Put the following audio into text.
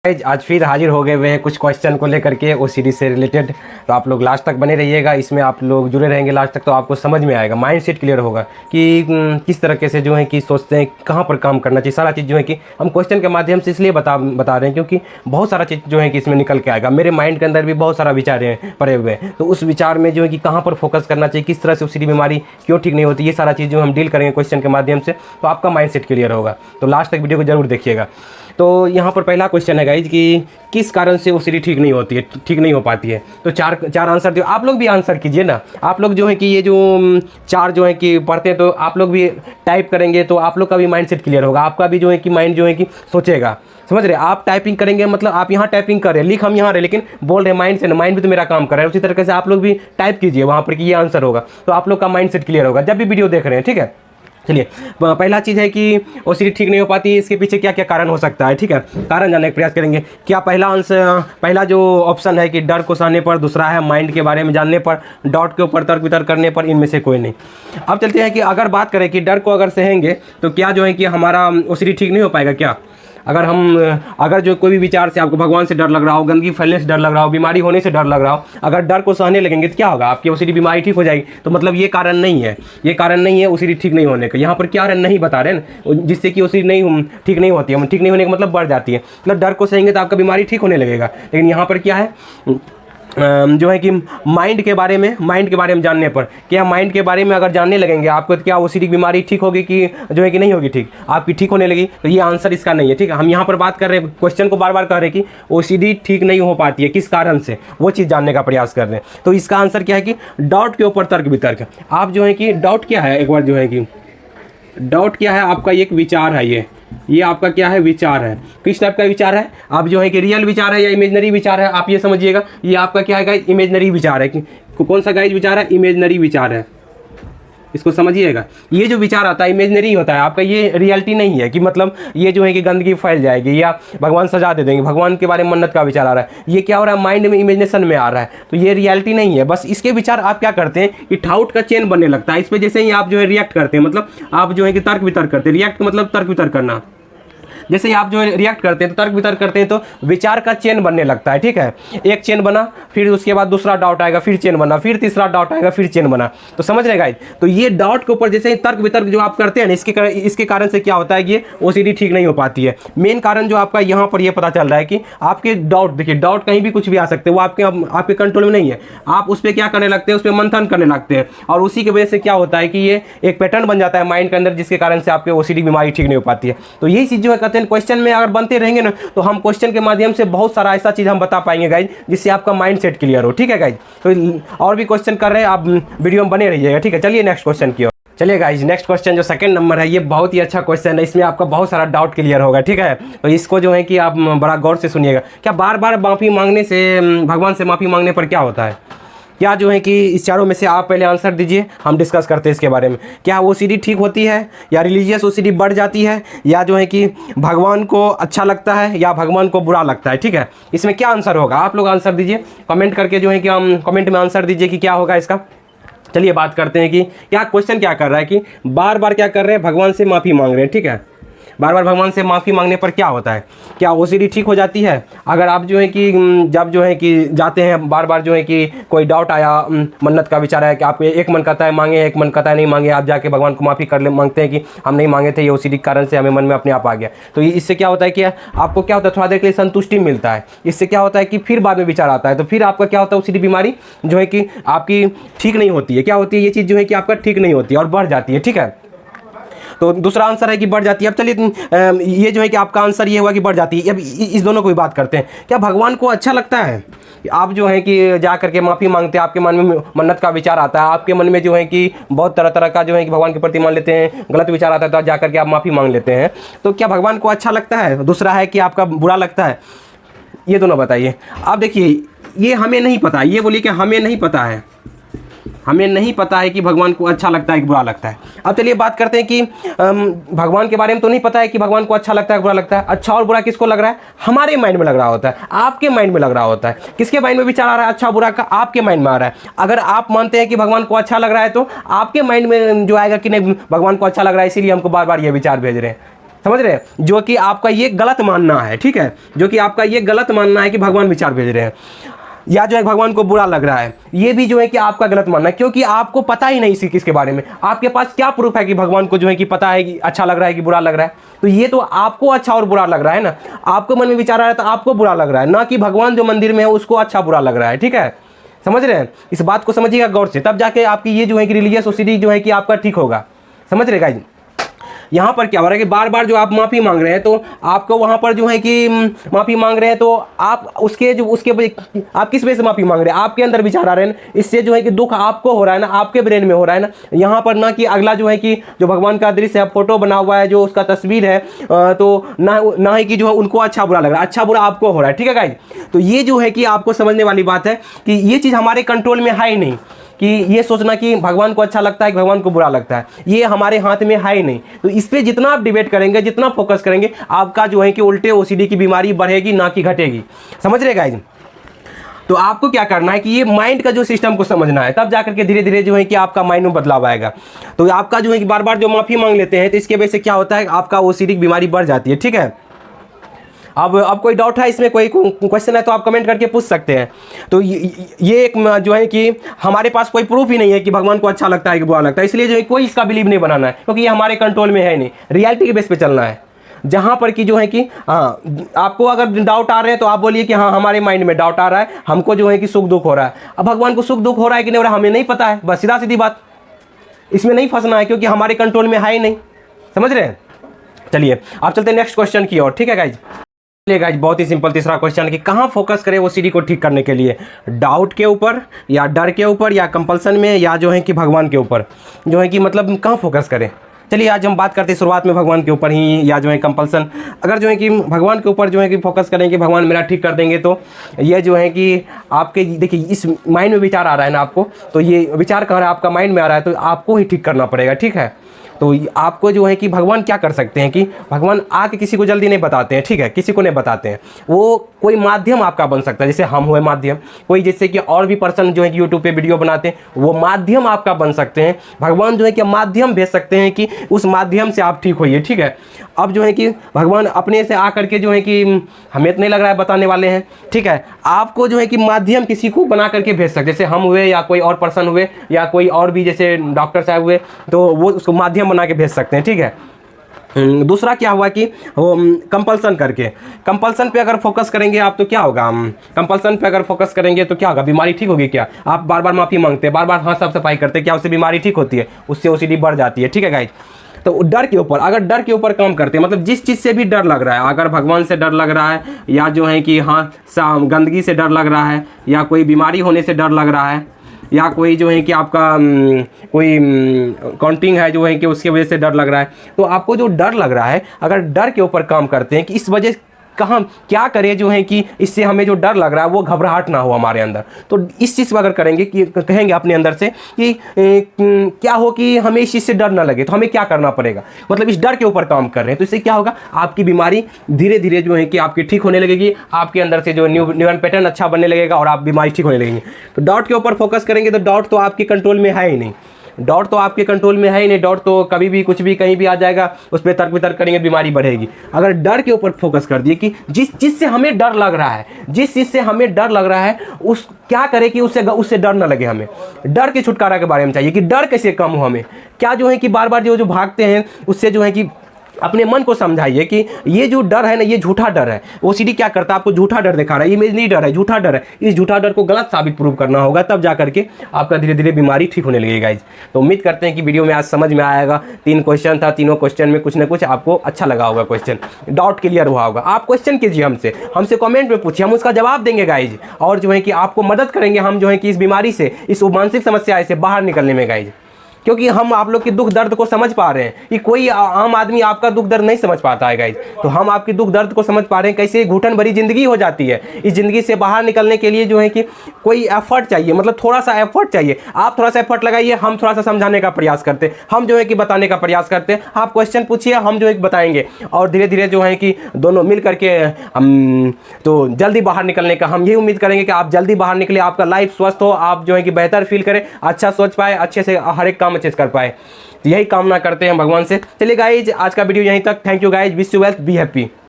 आज फिर हाजिर हो गए हुए हैं कुछ क्वेश्चन को लेकर के ओ सीरीज से रिलेटेड। तो आप लोग लास्ट तक बने रहिएगा, इसमें आप लोग जुड़े रहेंगे लास्ट तक तो आपको समझ में आएगा, माइंड सेट क्लियर होगा कि किस तरीके से जो है कि सोचते हैं, कहाँ पर काम करना चाहिए। सारा चीज़ जो है कि हम क्वेश्चन के माध्यम से इसलिए बता रहे हैं क्योंकि बहुत सारा चीज़ जो है कि इसमें निकल के आएगा। मेरे माइंड के अंदर भी बहुत सारा विचार हैं पड़े हुए हैं, तो उस विचार में जो है कि कहाँ पर फोकस करना चाहिए, किस तरह से उसी बीमारी क्यों ठीक नहीं होती, ये सारा चीज़ जो हम डील करेंगे क्वेश्चन के माध्यम से, तो आपका माइंड सेट क्लियर होगा। तो लास्ट तक वीडियो को जरूर देखिएगा। तो यहाँ पर पहला क्वेश्चन है गाइज कि किस कारण से ओसीडी ठीक नहीं होती है, ठीक नहीं हो पाती है। तो चार आंसर दिए, आप लोग भी आंसर कीजिए ना। आप लोग जो है कि ये जो चार जो है कि पढ़ते हैं तो आप लोग भी टाइप करेंगे तो आप लोग का भी माइंड सेट क्लियर होगा, आपका भी जो है कि माइंड जो है कि सोचेगा। समझ रहे, आप टाइपिंग करेंगे मतलब आप यहाँ टाइपिंग कर रहे हैं, लिख हम यहाँ रहे, लेकिन बोल रहे माइंड से ना, माइंड भी तो मेरा काम कर रहा है। उसी तरीके से आप लोग भी टाइप कीजिए वहाँ पर कि ये आंसर होगा, तो आप लोग का माइंड सेट क्लियर होगा जब भी वीडियो देख रहे हैं। ठीक है, चलिए पहला चीज़ है कि ओसीडी ठीक नहीं हो पाती, इसके पीछे क्या क्या कारण हो सकता है। ठीक है, कारण जानने का प्रयास करेंगे। क्या पहला जो ऑप्शन है कि डर को सहने पर, दूसरा है माइंड के बारे में जानने पर, डॉट के ऊपर तर्क वितर्क करने पर, इनमें से कोई नहीं। अब चलते हैं कि अगर बात करें कि डर को अगर सहेंगे तो क्या जो है कि हमारा ओसीडी ठीक नहीं हो पाएगा क्या। अगर जो कोई भी विचार से आपको भगवान से डर लग रहा हो, गंदगी फैलने से डर लग रहा हो, बीमारी होने से डर लग रहा हो, अगर डर को सहने लगेंगे तो क्या होगा, आपकी ओसीडी बीमारी ठीक हो जाएगी। तो मतलब ये कारण नहीं है, ये कारण नहीं है ओसीडी ठीक नहीं होने का। यहाँ पर क्या नहीं बता रहे हैं जिससे कि ओसीडी ठीक नहीं होती है। ठीक नहीं होने का मतलब बढ़ जाती है, मतलब डर को सहेंगे तो आपका बीमारी ठीक होने लगेगा। लेकिन यहाँ पर क्या है जो है कि माइंड के बारे में जानने पर, क्या माइंड के बारे में अगर जानने लगेंगे आपको तो क्या ओसीडी की बीमारी ठीक होगी कि जो है कि नहीं होगी, ठीक आपकी ठीक होने लगी। तो ये आंसर इसका नहीं है। ठीक है, हम यहाँ पर बात कर रहे हैं, क्वेश्चन को बार बार कह रहे हैं कि ओसीडी ठीक नहीं हो पाती है, किस कारण से, वो चीज़ जानने का प्रयास कर रहे हैं। तो इसका आंसर क्या है कि डाउट के ऊपर तर्क वितर्क। आप जो है कि डाउट क्या है, एक बार जो है कि डाउट क्या है, आपका एक विचार है, ये आपका क्या है, विचार है। किस टाइप का विचार है, आप जो है कि रियल विचार है या इमेजनरी विचार है, आप ये समझिएगा। ये आपका क्या है गाइस, इमेजनरी विचार है। कौन सा गाइस विचार है, इमेजनरी विचार है, इसको समझिएगा। ये जो विचार आता है इमेजनरी होता है आपका, ये रियलिटी नहीं है कि मतलब ये जो है कि गंदगी फैल जाएगी या भगवान सजा दे देंगे, भगवान के बारे में मन्नत का विचार आ रहा है। ये क्या हो रहा है, माइंड में इमेजिनेशन में आ रहा है, तो ये रियलिटी नहीं है। बस इसके विचार आप क्या करते हैं कि डाउट का चेन बनने लगता है इस पर, जैसे ही आप जो है रिएक्ट करते हैं, मतलब आप जो है कि तर्क वितर्क करते हैं। रिएक्ट मतलब तर्क वितर्क करना, जैसे ही आप जो है रिएक्ट करते हैं तो तर्क वितर्क करते हैं तो विचार का चेन बनने लगता है। ठीक है, एक चेन बना, फिर उसके बाद दूसरा डाउट आएगा, फिर चेन बना, फिर तीसरा डाउट आएगा, फिर चेन बना। तो समझ रहे गाइस, तो ये डाउट के ऊपर जैसे ही तर्क वितर्क जो आप करते हैं ना, इसके कारण से क्या होता है कि ये ओसीडी ठीक नहीं हो पाती है। मेन कारण जो आपका यहाँ पर ये पता चल रहा है कि आपके डाउट, देखिए डाउट कहीं भी कुछ भी आ सकते हैं, वो आपके कंट्रोल में नहीं है। आप उस पर क्या करने लगते हैं, उस पर मंथन करने लगते हैं, और उसी की वजह से क्या होता है कि ये एक पैटर्न बन जाता है माइंड के अंदर, जिसके कारण से आपके ओसीडी बीमारी ठीक नहीं हो पाती है। तो यही चीज़ जो है कहते हैं क्वेश्चन में अगर बनते रहेंगे ना, तो हम क्वेश्चन के माध्यम से बहुत सारा ऐसा चीज हम बता पाएंगे गाइज, जिससे आपका माइंड सेट क्लियर हो। ठीक है गाइज, तो और भी क्वेश्चन कर रहे हैं, आप वीडियो में बने रहिएगा। ठीक है, चलिए नेक्स्ट क्वेश्चन की ओर। चलिए गाइज, नेक्स्ट क्वेश्चन जो सेकंड नंबर है, ये बहुत ही अच्छा क्वेश्चन है, इसमें आपका बहुत सारा डाउट क्लियर होगा। ठीक है, तो इसको जो है कि आप बड़ा गौर से सुनिएगा। क्या बार बार माफ़ी मांगने से, भगवान से माफ़ी मांगने पर क्या होता है, क्या जो है कि इस चारों में से आप पहले आंसर दीजिए, हम डिस्कस करते हैं इसके बारे में। क्या ओसीडी ठीक होती है, या रिलीजियस ओसीडी बढ़ जाती है, या जो है कि भगवान को अच्छा लगता है या भगवान को बुरा लगता है। ठीक है, इसमें क्या आंसर होगा, आप लोग आंसर दीजिए कमेंट करके, जो है कि हम कमेंट में आंसर दीजिए कि क्या होगा इसका। चलिए बात करते हैं कि क्या क्वेश्चन क्या कर रहा है कि बार बार क्या कर रहे हैं, भगवान से माफ़ी मांग रहे हैं। ठीक है, बार बार भगवान से माफ़ी मांगने पर क्या होता है, क्या ओसीडी ठीक हो जाती है। अगर आप जो है कि जब जो है कि जाते हैं बार बार जो है कि कोई डाउट आया, मन्नत का विचार है कि आप एक मन कहता है मांगे, एक मन कहता है नहीं मांगे, आप जाके भगवान को माफ़ी कर ले, मांगते हैं कि हम नहीं मांगे थे, ये ओसीडी के कारण से हमें मन में अपने आप आ गया। तो इससे क्या होता है कि आपको क्या होता है, थोड़ा देर के लिए संतुष्टि मिलता है। इससे क्या होता है कि फिर बाद में विचार आता है, तो फिर आपका क्या होता है, ओसीडी बीमारी जो है कि आपकी ठीक नहीं होती है। क्या होती है, ये चीज़ जो है कि आपका ठीक नहीं होती है और बढ़ जाती है। ठीक है, तो दूसरा आंसर है कि बढ़ जाती है। अब चलिए ये जो है कि आपका आंसर ये हुआ कि बढ़ जाती है। अब इस दोनों को भी बात करते हैं। क्या भगवान को अच्छा लगता है आप जो है कि जा करके माफ़ी मांगते हैं, आपके मन में मन्नत का विचार आता है, आपके मन में जो है कि बहुत तरह तरह का जो है कि भगवान के प्रति मान लेते हैं, गलत विचार आता है, तो जा करके आप माफ़ी मांग लेते हैं। तो क्या भगवान को अच्छा लगता है, दूसरा है कि आपका बुरा लगता है, ये दोनों बताइए। आप देखिए, ये हमें नहीं पता, ये बोलिए कि हमें नहीं पता है, हमें नहीं पता है कि भगवान को अच्छा लगता है कि बुरा लगता है। अब चलिए बात करते हैं कि भगवान के बारे में तो नहीं पता है कि भगवान को अच्छा लगता है बुरा लगता है। अच्छा और बुरा किसको लग रहा है, हमारे माइंड में लग रहा होता है, आपके माइंड में लग रहा होता है। किसके माइंड में विचार आ रहा है अच्छा बुरा का, आपके माइंड में आ रहा है। अगर आप मानते हैं कि भगवान को अच्छा लग रहा है तो आपके माइंड में जो आएगा कि नहीं भगवान को अच्छा लग रहा है, इसीलिए हमको बार बार ये विचार भेज रहे हैं। समझ रहे हैं, जो कि आपका ये गलत मानना है, ठीक है, जो कि आपका ये गलत मानना है कि भगवान विचार भेज रहे हैं या जो है भगवान को बुरा लग रहा है, ये भी जो है कि आपका गलत मानना है, क्योंकि आपको पता ही नहीं इसी किसके बारे में। आपके पास क्या प्रूफ है कि भगवान को जो है कि पता है कि अच्छा लग रहा है कि बुरा लग रहा है? तो ये तो आपको अच्छा और बुरा लग रहा है ना, आपको मन में विचार आ रहा है तो आपको बुरा लग रहा है, ना कि भगवान जो मंदिर में है उसको अच्छा बुरा लग रहा है, ठीक है, समझ रहे हैं? इस बात को समझिएगा गौर से, तब जाके आपकी ये जो है कि रिलीजियस ओसीडी जो है कि आपका ठीक होगा, समझ रहे गाइस? यहाँ पर क्या हो रहा है कि बार बार जो आप माफ़ी मांग रहे हैं, तो आपको वहाँ पर जो है कि माफ़ी मांग रहे हैं, तो आप उसके आप किस वजह से माफ़ी मांग रहे हैं? आपके अंदर विचार आ रहे हैं, इससे जो है कि दुख आपको हो रहा है ना, आपके ब्रेन में हो रहा है ना, यहाँ पर ना कि अगला जो है कि जो भगवान का दृश्य है, फोटो बना हुआ है, जो उसका तस्वीर है, तो ना ही कि जो है उनको अच्छा बुरा लग रहा है, अच्छा बुरा आपको हो रहा है, ठीक है गाइस? तो ये जो है कि आपको समझने वाली बात है कि ये चीज़ हमारे कंट्रोल में है ही नहीं, कि ये सोचना कि भगवान को अच्छा लगता है कि भगवान को बुरा लगता है, ये हमारे हाथ में है ही नहीं। तो इस पर जितना आप डिबेट करेंगे, जितना फोकस करेंगे, आपका जो है कि उल्टे ओसीडी की बीमारी बढ़ेगी ना कि घटेगी, समझ रहे गाइस? तो आपको क्या करना है कि ये माइंड का जो सिस्टम को समझना है, तब जाकर के धीरे धीरे जो है कि आपका माइंड में बदलाव आएगा। तो आपका जो है कि बार बार जो माफ़ी मांग लेते हैं, तो इसके वजह से क्या होता है, आपका ओसीडी की बीमारी बढ़ जाती है, ठीक है? अब कोई डाउट है इसमें, कोई क्वेश्चन है तो आप कमेंट करके पूछ सकते हैं। तो ये एक जो है कि हमारे पास कोई प्रूफ ही नहीं है कि भगवान को अच्छा लगता है कि बुरा लगता है, इसलिए जो है कोई इसका बिलीव नहीं बनाना है, क्योंकि ये हमारे कंट्रोल में है नहीं, रियलिटी के बेस पे चलना है। जहाँ पर कि जो है कि हाँ, आपको अगर डाउट आ रहे हैं तो आप बोलिए कि हाँ हमारे माइंड में डाउट आ रहा है, हमको जो है कि सुख दुख हो रहा है। अब भगवान को सुख दुख हो रहा है कि नहीं हो रहा है हमें नहीं पता है, बस सीधा सीधी बात, इसमें नहीं फंसना है, क्योंकि हमारे कंट्रोल में है ही नहीं, समझ रहे हैं? चलिए आप चलते हैं नेक्स्ट क्वेश्चन की ओर, ठीक है गाइज? चलिए गाइज, बहुत ही सिंपल तीसरा क्वेश्चन कि कहाँ फोकस करें ओसीडी को ठीक करने के लिए, डाउट के ऊपर या डर के ऊपर या कंपल्सन में या जो है कि भगवान के ऊपर, जो है कि मतलब कहाँ फोकस करें? चलिए आज हम बात करते हैं शुरुआत में भगवान के ऊपर ही या जो है कंपल्सन। अगर जो है कि भगवान के ऊपर जो है कि फोकस करेंगे, भगवान मेरा ठीक कर देंगे, तो ये जो है कि आपके देखिए इस माइंड में विचार आ रहा है ना आपको, तो ये विचार कह रहा है आपका माइंड में आ रहा है, तो आपको ही ठीक करना पड़ेगा, ठीक है? तो आपको जो है कि भगवान क्या कर सकते हैं कि भगवान आके किसी को जल्दी नहीं बताते हैं, ठीक है, किसी को नहीं बताते हैं, वो कोई माध्यम आपका बन सकता है, जैसे हम हुए माध्यम, कोई जैसे कि और भी पर्सन जो है कि यूट्यूब पे वीडियो बनाते हैं, वो माध्यम आपका बन सकते हैं। भगवान जो है कि माध्यम भेज सकते हैं कि उस माध्यम से आप ठीक होइए, ठीक है? अब जो है कि भगवान अपने से आकर के जो है कि हमें तो नहीं लग रहा है बताने वाले हैं, ठीक है, आपको जो है कि माध्यम किसी को बना करके भेज सकते, जैसे हम हुए या कोई और पर्सन हुए या कोई और भी जैसे डॉक्टर साहब हुए, तो वो उसको माध्यम बना के भेज सकते हैं, ठीक है? दूसरा क्या हुआ कि वो कंपल्सन करके, कंपल्सन पे अगर फोकस करेंगे आप तो क्या होगा, कंपल्सन पे अगर फोकस करेंगे तो क्या होगा, बीमारी ठीक होगी क्या? आप बार बार माफ़ी मांगते हैं, बार बार हाथ साफ सफाई करते हैं, क्या उससे बीमारी ठीक होती है? उससे ओसीडी बढ़ जाती है, ठीक है गाइस? तो डर के ऊपर, अगर डर के ऊपर काम करते हैं, मतलब जिस चीज़ से भी डर लग रहा है, अगर भगवान से डर लग रहा है या जो है कि हाँ गंदगी से डर लग रहा है या कोई बीमारी होने से डर लग रहा है या कोई जो है कि आपका कोई काउंटिंग है जो है कि उसकी वजह से डर लग रहा है, तो आपको जो डर लग रहा है, अगर डर के ऊपर काम करते हैं कि इस वजह कहाँ क्या करें जो है कि इससे हमें जो डर लग रहा है वो घबराहट ना हो हमारे अंदर, तो इस चीज़ को अगर करेंगे कि कहेंगे अपने अंदर से कि क्या हो कि हमें इस चीज़ से डर ना लगे, तो हमें क्या करना पड़ेगा, मतलब इस डर के ऊपर काम कर रहे हैं, तो इससे क्या होगा, आपकी बीमारी धीरे धीरे जो है कि आपकी ठीक होने लगेगी, आपके अंदर से जो न्यूरल पैटर्न अच्छा बनने लगेगा और आप बीमारी ठीक होने लगेंगे। तो डाउट के ऊपर फोकस करेंगे तो डाउट तो आपके कंट्रोल में है ही नहीं, डाउट तो आपके कंट्रोल में है ही नहीं, डाउट तो कभी भी कुछ भी कहीं भी आ जाएगा, उस पर तर्क वितर्क करेंगे, बीमारी बढ़ेगी। अगर डर के ऊपर फोकस कर दिए कि जिस चीज़ से हमें डर लग रहा है, जिस चीज़ से हमें डर लग रहा है उस क्या करें कि उससे डर ना लगे, हमें डर के छुटकारा के बारे में चाहिए कि डर कैसे कम हो, हमें क्या जो है कि बार बार जो भागते हैं उससे जो है कि अपने मन को समझाइए कि ये जो डर है ना ये झूठा डर है। ओसीडी क्या करता है, आपको झूठा डर दिखा रहा है, इमेजिनरी डर है, झूठा डर है, इस झूठा डर को गलत साबित प्रूव करना होगा, तब जा करके आपका धीरे धीरे बीमारी ठीक होने लगेगी गाइज। तो उम्मीद करते हैं कि वीडियो में आज समझ में आएगा। 3 क्वेश्चन था, तीनों क्वेश्चन में कुछ ना कुछ आपको अच्छा लगा होगा, क्वेश्चन डाउट क्लियर हुआ होगा। आप क्वेश्चन कीजिए, हमसे कमेंट में पूछिए, हम उसका जवाब देंगे गाइज, और जो है कि आपको मदद करेंगे हम जो है कि इस बीमारी से, इस मानसिक समस्या से बाहर निकलने में गाइज, क्योंकि हम आप लोग के दुख दर्द को समझ पा रहे हैं कि कोई आम आदमी आपका दुख दर्द नहीं समझ पाता है गाइज, तो हम आपकी दुख दर्द को समझ पा रहे हैं, कैसे घुटन भरी जिंदगी हो जाती है। इस जिंदगी से बाहर निकलने के लिए जो है कि कोई एफर्ट चाहिए, मतलब थोड़ा सा एफर्ट चाहिए, आप थोड़ा सा एफर्ट लगाइए, हम थोड़ा सा समझाने का प्रयास करते हैं, हम जो है कि बताने का प्रयास करते हैं, आप क्वेश्चन पूछिए, हम जो है बताएंगे, और धीरे धीरे जो है कि दोनों मिल करके हम तो जल्दी बाहर निकलने का हम यही उम्मीद करेंगे कि आप जल्दी बाहर निकले, आपका लाइफ स्वस्थ हो, आप जो है कि बेहतर फील करें, अच्छा सोच पाए, अच्छे से हर एक काम अच्छे से कर पाए। तो यही कामना करते हैं भगवान से। चलिए गाइज, आज का वीडियो यहीं तक। Thank you guys, wish you wealth, be happy.